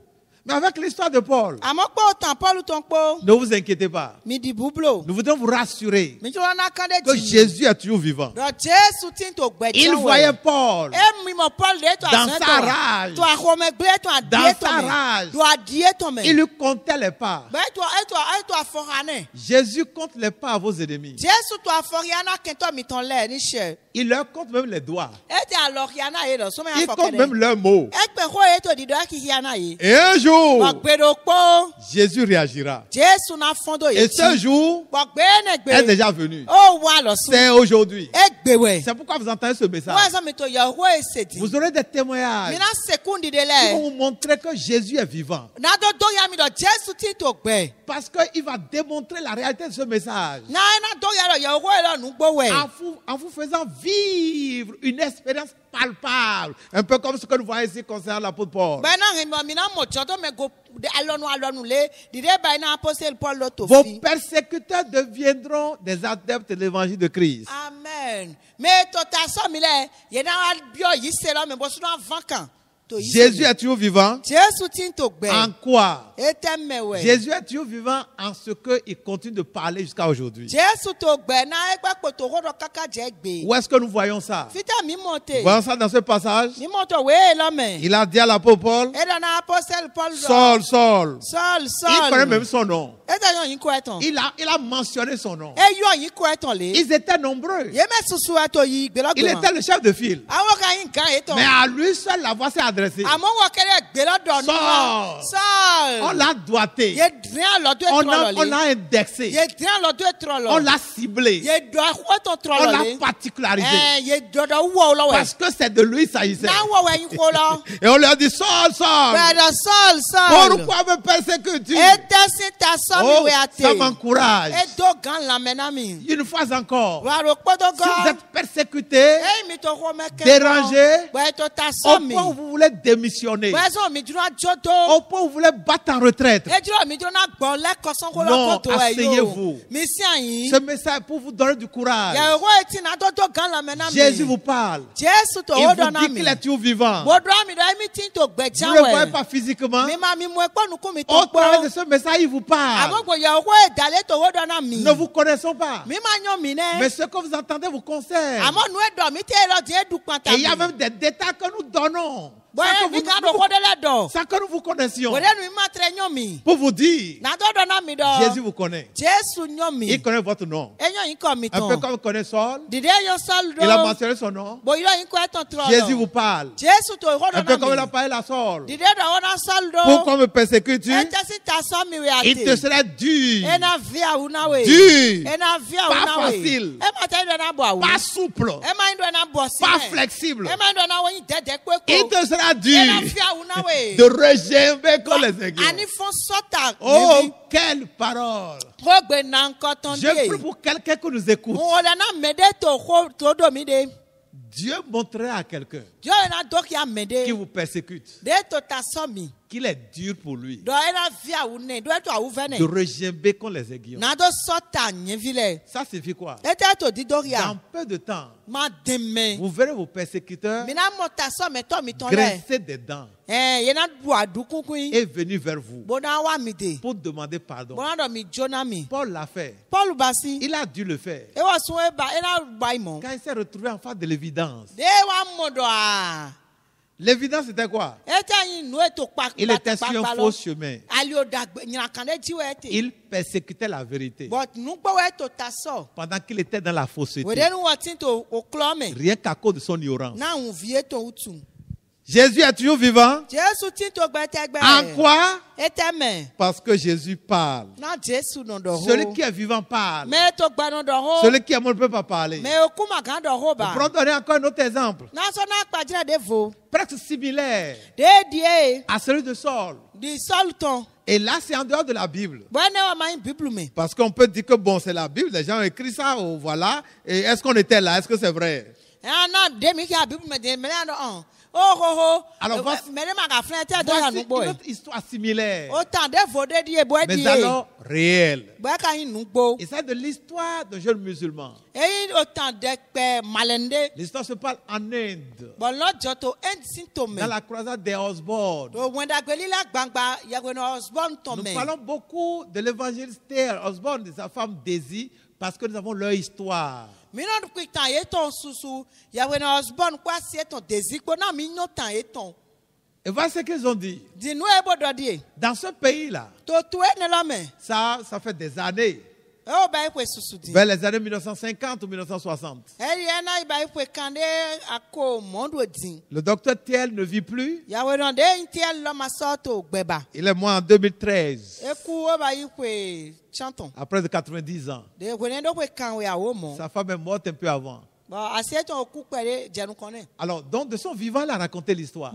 Mais avec l'histoire de Paul, Àmọ́ pé o tàn Paul tán pé ne vous inquiétez pas. mi di bublo. Nous voudrons vous rassurer Mi tí wọ́n ná kán dé que jì. Jésus est toujours vivant. Dọ̀ Jésù tí ń tò gbẹ̀jẹ̀ Il voyait Paul E mi mọ̀ Paul de tó dans àṣẹ sa rage. tó àxɔmɛgbé tó Dans àdíé tó sa mɛ. rage. Tó àdíé tó mɛ. Il lui comptait les pas. Bẹ́ẹ̀ tó àfọ̀hánẹ̀. Jésus compte les pas à vos ennemis. Jésù tó àfọ̀hánà kẹ́ntọ́ mi tán lẹ̀ níṣẹ́. Il leur compte même les doigts. E tẹ àlọ́hìánà yìí lọ sọ́mọ́ Il yà compte même fọ̀kẹ́dẹ́. leurs mots. E pè kó ètò ìdìdọ́ kìhìánà yìí. Et un jour, Gbọ̀gbẹ̀rọ̀ pọ́. Jésus réagira. Jésù náà fọ́ndọ̀ Et yìí ce tí. jour est Gbọ̀gbẹ̀ẹ́nẹ̀gbẹ̀. déjà venu. Ó wà lọ́sùn. C'est aujourd'hui. E gbèwẹ̀. C'est pourquoi vous entendez ce message. Wọ́n sọ mi tó Yahuwah èsèdì. Vous aurez des témoignages Mina sekundi de qui lẹ. vont vous montrer que Jésus est vivant. N'adó dóya mi dọ̀ Jésù tí tó gbẹ. Parce qu'il va démontrer la réalité de ce message. N'ayé dóya lọ Yahuwah lọ nugbó wẹ̀. En vous faisant vivre une expérience palpable. Un peu comme ce que nous voyons ici concernant l'apôtre Paul. Bẹ́ẹ̀ náà ìmọ̀ mi náà mọ̀ jọ́dọ̀ mẹ́ go alọ́nu lé. Dìde báyìí náà apọ́sẹ̀lì Paul lọ tó Vos fi. persécuteurs deviendront des adeptes de l'évangile de Christ. Amen. Mẹ́ tó ta sọ mi lẹ̀ yẹn náà bíọ̀ yìí ṣe lọ mẹ́ bọ́ sínú àván kan. Jésus est toujours vivant. Jésù tí ń tó gbẹ. En quoi? E tẹ́ mẹ́wẹ̀. Jésus est toujours vivant en ce qu'il continue de parler jusqu'à aujourd'hui. Jésù tó gbẹ náà ẹgbẹ́ pòtò kó dọ̀ káká jẹ́ gbé. Où est-ce que nous voyons ça? Fítà mi mọ̀ tè. Voyons ça dans ce passage. Mi mọ̀ tó wéé lọ́mẹ̀. Il a dit à l'apôtre Paul, E dana apọ́sẹ̀lì Paul lọ. Saul, Saul. Saul. Il connaît même son nom. E tẹ́ yọ̀ yín kó ẹ̀ tán. Il a mentionné son nom. E yọ̀ yín kó ẹ̀ tán lé. Ils étaient nombreux. Yé mẹ́ susu ẹ̀ tó yí Il gbẹ́lọ́gbẹ̀mọ̀. était le chef de file. Àwọn kan yín gan ẹ̀ tán. Mais à lui seul, la voix s'est adressée. Àmọ́ wọ́n kẹ́lẹ́ gbẹ́lọ́dọ̀ ní wọn. On Saul. l'a doigté. Yé dín àlọ́dún On ètò a lọ́lé. indexé. Yé dín àlọ́dún ètò lọ́. On l'a ciblé. Yé dọ̀ ẹ̀kọ́ tó tọ̀ On l'a lọ́lé. particularisé. Yé dọ̀dọ̀ wọ̀ lọ́wọ́ ẹ̀. Parce que c'est de lui il s'agissait. Náà wọ̀ wẹ̀ yín kó lọ. Et on lui a dit, Saul, Saul, Bẹ̀rẹ̀ Saul. pourquoi me persécutes-tu? E tẹ́sí ta sọ́mi Oh, wẹ̀ àtẹ. ça m'encourage. E dó gan lamẹ́nà mi. Une fois encore, Wà ló kpọ́dọ̀ si vous gan. êtes persécuté, E mi tó kó mẹ́kẹ́. dérangé, Bẹ̀rẹ̀ tó ta au sọ́mi. point où vous voulez démissionner, Bẹ̀rẹ̀ sọ mi dúró àjọ́dọ̀. au point où vous voulez battre en retraite, Ejúrò mi jóná gbọ̀n lẹ́kọ̀ọ́sán kó Non, lọ́kọ̀ tó ẹ̀ yóò. asseyez-vous. Mi sí àyín. ce message pour vous donner du courage. Yàrá etí náà dọ́dọ̀ gan lamẹ́nà mi. Jésus vous parle. Jésù tó Il ó vous dọ̀nà dit mi. qu'il est toujours vivant. Bọ́dọ̀ àmì dọ̀ ẹ̀mí tí ń tó Vous gbẹ̀já ne le voyez wẹ̀. pas physiquement. Mi máa mi mú ẹ̀pọ̀ nukú mi tó Au travers de gbọ́. ce message, il vous parle. Àmọ́ yàrá ìdálé tó ó dọ̀nà mi. Ne vous connaissons pas. Mi máa yàn mí nẹ́. Mais ce que vous entendez vous concerne. Àmọ́ nu ẹ̀dọ̀ mi tẹ́ ẹ lọ díẹ̀ dùn pàtàkì. Et il y a même des détails que nous donnons. Bọ́yá mi ká ló kó délẹ̀ dọ̀. Sans que nous vous connaissions. Wòlé nu mi máa tẹ̀lé yàn mí. Pour vous dire, Nàdọ́ dọ̀nà mi dọ̀. Jésus vous connaît. Jésù yàn mí. Il connaît votre nom. Eyàn yín kọ̀ mi Un peu tán. comme il connaît Saul. Dìde yàn Saul Il a dọ̀. mentionné son nom. Bòyí yín kọ́ ẹ̀tàn tọrọ lọ. Jésus vous parle. Jésù tó ìkọ́ Un peu comme il dọ̀nà a mi. parlé à Saul. Dìde dọ̀ wọ́n náà Saul dọ̀. Pourquoi me persécutes-tu? Ẹ tẹ́sí ta sọ́ mi wẹ̀ Il te àtẹ. sera dur. Ẹ náà fi àwọn náà wẹ̀. Dur. Ẹ náà fi àwọn Pas náà wẹ̀. facile. Ẹ máa tẹ́ ìdọ̀ náà bọ̀ àwọn. Pas souple. Ẹ máa ń dọ̀ náà bọ̀ sí. Pas flexible. Ẹ máa ń dọ̀ náà wọ́n yín dẹ́dẹ́ pé Il kó. te sera Ẹ náà dur fi àwọn náà wẹ̀. de regimber comme les aiguilles. Àní fún sọ́tà Oh, níbi. quelle parole! Kó gbé náà nǹkan tán Je dé. prie pour quelqu'un qui nous écoute. Mo wọlé náà mẹ́dẹ́ tó dò mí de. Dieu montrerait à quelqu'un Jọ́ ẹ̀ náà dọ́kì á qui mẹ́dẹ́. vous persécute Dé tó ta sọ́ mi. qu'il est dur pour lui Dọ̀ ẹ̀ náà fi àwọn nẹ̀. Dọ̀ ẹ̀ tó àwọn fẹ́ de nẹ̀. regimber comme les aiguillons. Náà tó sọ́tà yẹn fi lẹ̀. Ça signifie quoi? Ẹ tẹ́ tó dídọ́rì à. Dans peu de temps, Má dèmẹ̀. vous verrez vos persécuteurs Mi náà mọ̀ ta sọ́ mi tọ́ mi tán lẹ̀. grincer des dents Yẹn náà bu àdúkúnkún yín. et venir vers vous Bó náà wà mí dé. pour demander pardon. Bó náà dọ̀ mi jóná mi. Paul l'a fait. Paul bá sí. Il a dû le faire. E wọ́n sun ẹ bá ẹ náà gba ìmọ̀. Quand il s'est retrouvé en face de l'évidence, Dé wàá mọ̀ dọ̀ à. L'évidence c'était quoi? Il était sur un faux chemin. Il persécutait la vérité pendant qu'il était dans la fausseté. Rien qu'à cause de son ignorance. Jésus est toujours vivant. En quoi? Parce que Jésus parle. Celui qui est vivant parle. Celui qui est mort ne peut pas parler. Nous prenons donner encore un autre exemple. Presque similaire à celui de Saul. Et là, c'est en dehors de la Bible. Parce qu'on peut dire que bon, c'est la Bible. Les gens ont écrit ça, oh, voilà. Et est-ce qu'on était là? Est-ce que c'est vrai? Alors, voici une autre histoire similaire, mais alors réelle. Il s'agit de l'histoire d'un jeune musulman. L'histoire se parle en Inde, dans la croisade des Osborne. Nous parlons beaucoup de l'évangéliste Osborne, de sa femme Daisy, parce que nous avons leur histoire. Et voilà ce qu'ils ont dit. Dans ce pays-là, ça fait des années, vers les années 1950 ou 1960. Le docteur Thiel ne vit plus. Il est mort en 2013. Après de 90 ans. Sa femme est morte un peu avant. Alors, donc, de son vivant, il a raconté l'histoire.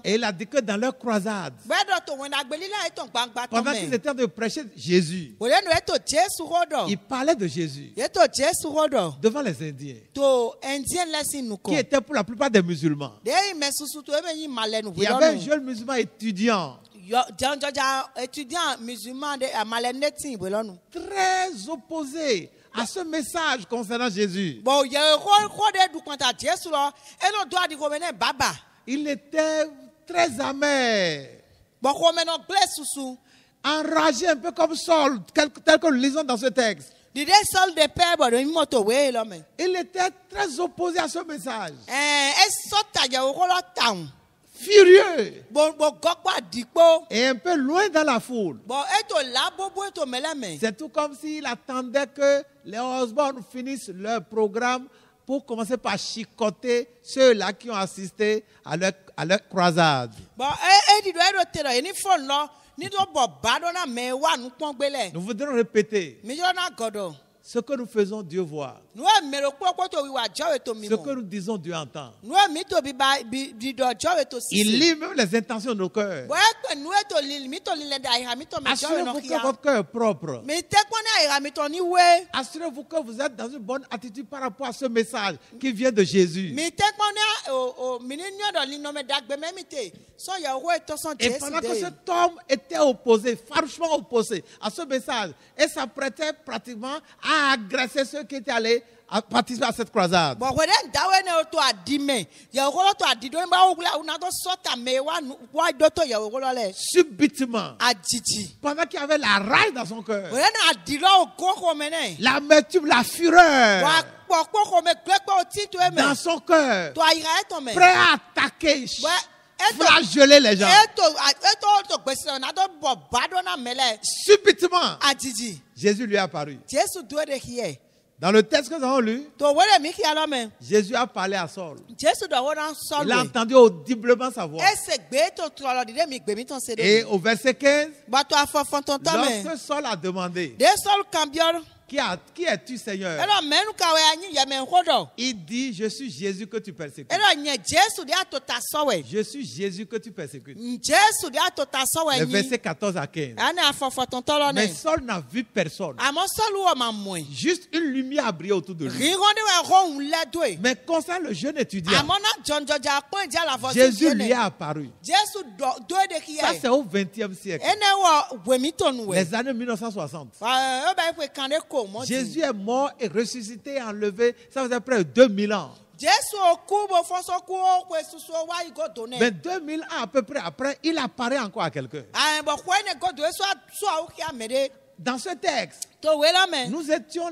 Et il a dit que dans leur croisade, pendant qu'ils étaient en train de prêcher Jésus, il parlait de Jésus devant les Indiens, qui étaient pour la plupart des musulmans. Il y avait un jeune musulman étudiant, très opposé à ce message concernant Jésus. Il était très amer, enragé un peu comme Saul, tel que nous lisons dans ce texte. Il était très opposé à ce message. Furieux et un peu loin dans la foule. C'est tout comme s'il attendait que les Osborne finissent leur programme pour commencer par chicoter ceux-là qui ont assisté à leur croisade. Nous voudrons répéter. Ce que nous faisons, Dieu voit. Ce que nous disons, Dieu entend. Il lit même les intentions de nos cœurs. Assurez-vous que votre cœur est propre. Assurez-vous que vous êtes dans une bonne attitude par rapport à ce message qui vient de Jésus. Et pendant que cet homme était opposé, farouchement opposé à ce message, et s'apprêtait pratiquement à agresser ceux qui étaient allés à participer à cette croisade. Subitement, pendant qu'il y avait la rage dans son cœur, l'amertume, la fureur dans son cœur, prêt à attaquer, flageller les gens. Subitement, Jésus lui est apparu. Dans le texte que nous avons lu, Jésus a parlé à Saul. Il a entendu audiblement sa voix. Et au verset 15, lorsque Saul a demandé, qui es-tu, Seigneur? Il dit, je suis Jésus que tu persécutes. Je suis Jésus que tu persécutes. Les versets 14 à 15. Mais Saul n'a vu personne. Juste une lumière a brillé autour de lui. Mais concernant le jeune étudiant, Jésus lui est apparu. Ça, c'est au XXe siècle. Les années 1960. Jésus est mort et ressuscité et enlevé. Ça faisait près de 2000 ans. Mais 2000 ans à peu près après, il apparaît encore à quelqu'un. Dans ce texte, To we la me. Nous étions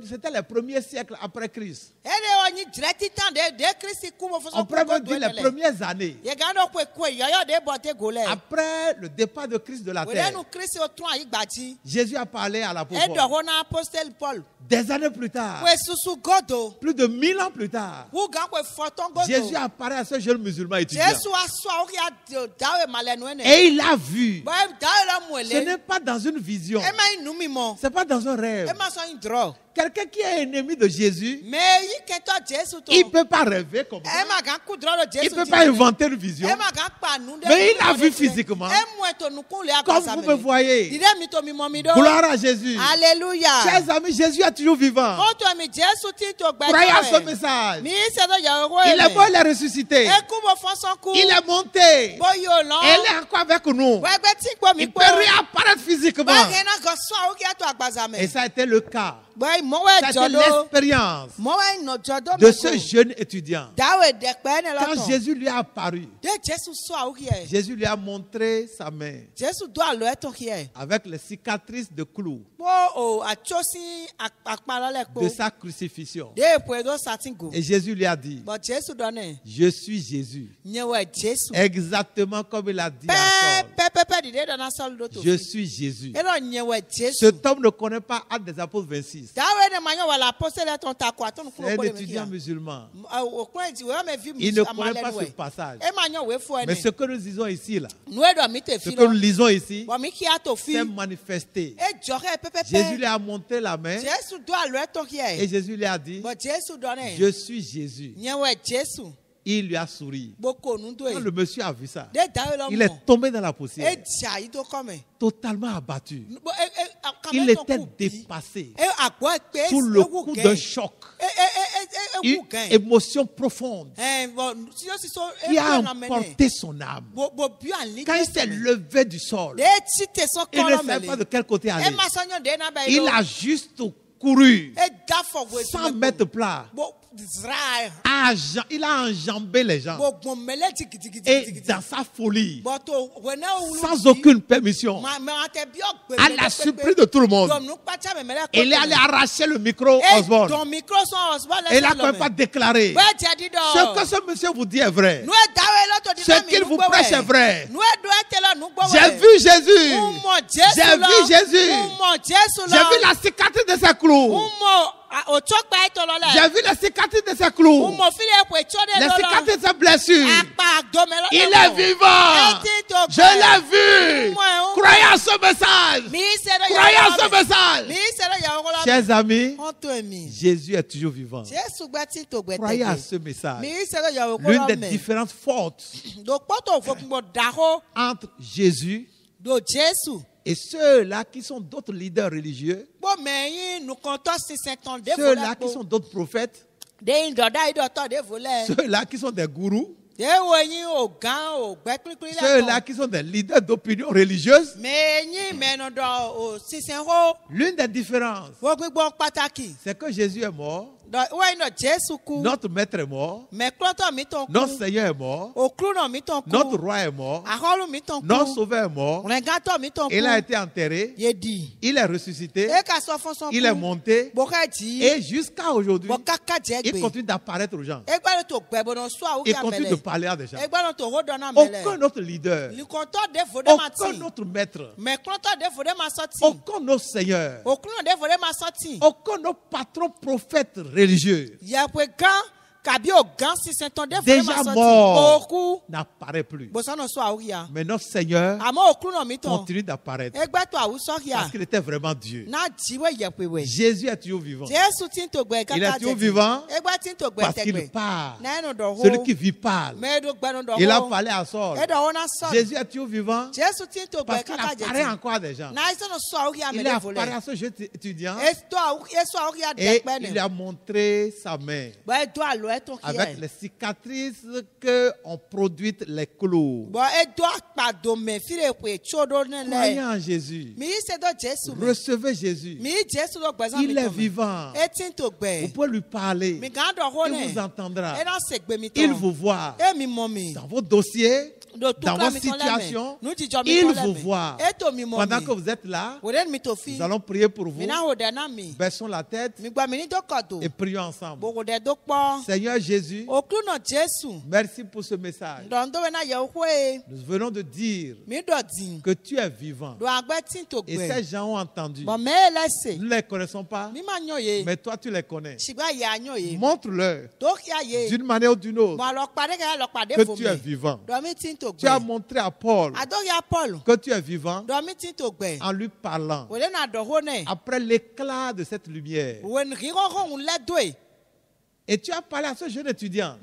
c'était les premiers siècles après Christ. Ede o ni dreti tan de Christ ku mo fo so On pourrait même dire les premières années Ye ga no ko yo yo de bote gole. après le départ de Christ de la We terre. nu Christ o tun ayi gbati. Jésus a parlé à l'apôtre E do Paul. ho na apostle Paul. Des années plus tard, We susu godo. plus de 1000 ans plus tard, Wu ga ko foton godo. Jésus apparaît à ce jeune musulman étudiant. Jésus a so o ya dawe malenu ene. Et il a vu. Ba dawe la Ce muele. n'est pas dans une vision. E ma inu mi mo. Ce n'est pas dans un E rêve. ma so in draw. Quelqu'un qui est ennemi de Jésus, Mais yi kento Jésus to. il ne peut pas rêver comme ça. E ma ga ku draw de Il Jésus. ne peut pas inventer une vision. E ma ga pa nu de. Mais il a vu physiquement. E mu eto nu kun le Comme agbasa vous me voyez. Dide mi to mi mo mi do. Gloire à Jésus. Alléluia. Chers amis, Jésus est toujours vivant. Mo to mi Jésus ti to gba. Croyez à ce message. Mi se do ya ro Il est mort, il est ressuscité. E ku mo fon son ku. Il est monté. Bo yo lo. Et il est encore avec nous. Wa gbe ti po mi Il po. peut réapparaître physiquement. Ba ge na go so o ki ato agbasa me. Et ça a été le cas. Ba mo we Ça a été jodo. l'expérience Mo we no jodo de ce jeune étudiant. Dawe de pe ne Quand lo ton. Jésus lui a apparu, De Jésus so a o ki e. Jésus lui a montré sa main Jésus do alo e ton ki e. avec les cicatrices de clous Po o achosi akpara le po. de sa crucifixion. De po do satingo. Et Jésus lui a dit, But Jésus do ne. je suis Jésus. Nye we Jésus. Exactement comme il a dit Pe à Saul. pe pe pe dide do na sol do to. Je suis Jésus. E lo nye we Jésus. Cet homme ne connaît pas Actes des Apôtres 26. Dawe ne manyo wala apostole ton ta ko aton ku C'est un ko le étudiant musulman. O ko di we me vi Il ne connaît pas ce we. passage. E manyo we fo Mais ene. ce que nous disons ici, là, Nu e do mi te ce fi que nous lo. lisons ici, Wa mi ki ato fi. c'est manifesté. E jore pe pe Jésus lui pe. a monté la main Jésus do alo e ton ki et e. Jésus lui a dit, But Jésus do ne. je suis Jésus. Nye we Jésus. Il lui a souri. Boko nu do Quand e. le monsieur a vu ça, De dawe lo il mo. est tombé dans la poussière, E ja yi do come. totalement abattu. Bo Il était dépassé, E agbo pe sous le coup d'un choc, une wu gan. émotion profonde Bon si yo si so qui a na mene. emporté son âme. Bo bi an li. Quand il s'est levé du sol, De ti te so il ne kolo savait pas de mele. quel côté E aller. ma so nyon de na ba Il a juste couru E da fo we. 100 mètres plat. Bo zra. Il a enjambé les gens. Bo gbon mele tiki tiki Et tiki. dans sa folie, Bo to we na wu. sans aucune permission, Ma te bi ogbe. à la surprise de tout le monde, Dom nu pa cha me mele. il est allé arracher le micro E Osborne. ton micro son Osborne. Et il a quand même pas déclaré. We ti adi do. Ce que ce monsieur vous dit est vrai. Nu e dawe lo to di na Ce mi. qu'il vous prêche est vrai. Nu e do e te lo nu gbo we. J'ai vu Jésus. J'ai vu Jésus. Jésus. J'ai vu la cicatrice de ses clous. J'ai vu la cicatrice de ses clous. Les cicatrices de ses blessures. Il est vivant. Je l'ai vu. Croyez à ce message. Croyez à ce message. Chers amis, Jésus est toujours vivant. Croyez à ce message. L'une des différences fortes entre Jésus et ceux-là qui sont d'autres leaders religieux, ceux-là qui sont d'autres prophètes, ceux-là qui sont des gourous, ceux-là qui sont des leaders d'opinion religieuse, l'une des différences, c'est que Jésus est mort, notre maître est mort, notre Seigneur est mort, notre roi est mort, notre sauveur est mort, il a été enterré, il est ressuscité, il est monté, et jusqu'à aujourd'hui, il continue d'apparaître aux gens. Il continue de parler à des gens. Aucun autre leader, aucun autre maître, aucun autre seigneur, aucun autre patron prophète religieux déjà mort n'apparaît plus. Mais notre Seigneur continue d'apparaître parce qu'il était vraiment Dieu. Jésus est toujours vivant. Il est toujours vivant parce qu'il parle. Celui qui vit parle. Il a parlé à Saul. Jésus est toujours vivant parce qu'il apparaît encore à des gens. Il a apparu à ce jeune étudiant et il lui a montré sa main avec les cicatrices que ont produites les clous. Croyez en Jésus. Recevez Jésus. Il est vivant. Vous pouvez lui parler. Il vous entendra. Il vous voit. Dans vos dossiers, dans votre situation, il vous voit. Pendant que vous êtes là, nous allons prier pour vous. Baissons la tête et prions ensemble. Seigneur Jésus, merci pour ce message. Nous venons de dire que tu es vivant. Et ces gens ont entendu. Nous ne les connaissons pas, mais toi tu les connais. Montre-leur d'une manière ou d'une autre que tu es vivant. Tu as montré à Paul que tu es vivant en lui parlant. Après l'éclat de cette lumière. Et tu as parlé à ce jeune étudiant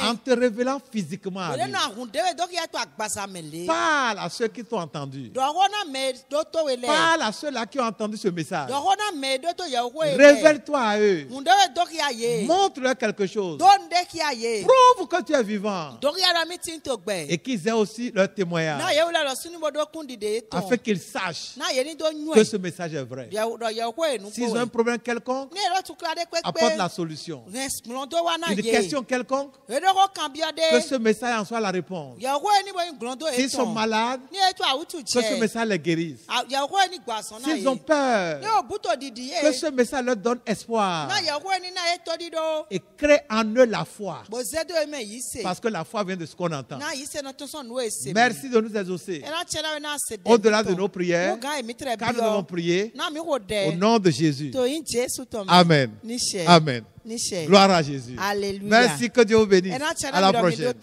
en te révélant physiquement à lui. Parle à ceux qui t'ont entendu. Parle à ceux-là qui ont entendu ce message. Révèle-toi à eux. Montre-leur quelque chose. Prouve que tu es vivant. Et qu'ils aient aussi leur témoignage. Afin qu'ils sachent que ce message est vrai. S'ils ont un problème quelconque, apporte la solution. Une question quelconque, que ce message en soit la réponse. S'ils sont malades, que ce message les guérisse. S'ils ont peur, que ce message leur donne espoir. Et crée en eux la foi. Parce que la foi vient de ce qu'on entend. Merci de nous exaucer. Au-delà de nos prières, car nous avons prié au nom de Jésus. Amen. Amen. Gloire à Jésus. Alléluia. Merci, que Dieu vous bénisse. À la prochaine.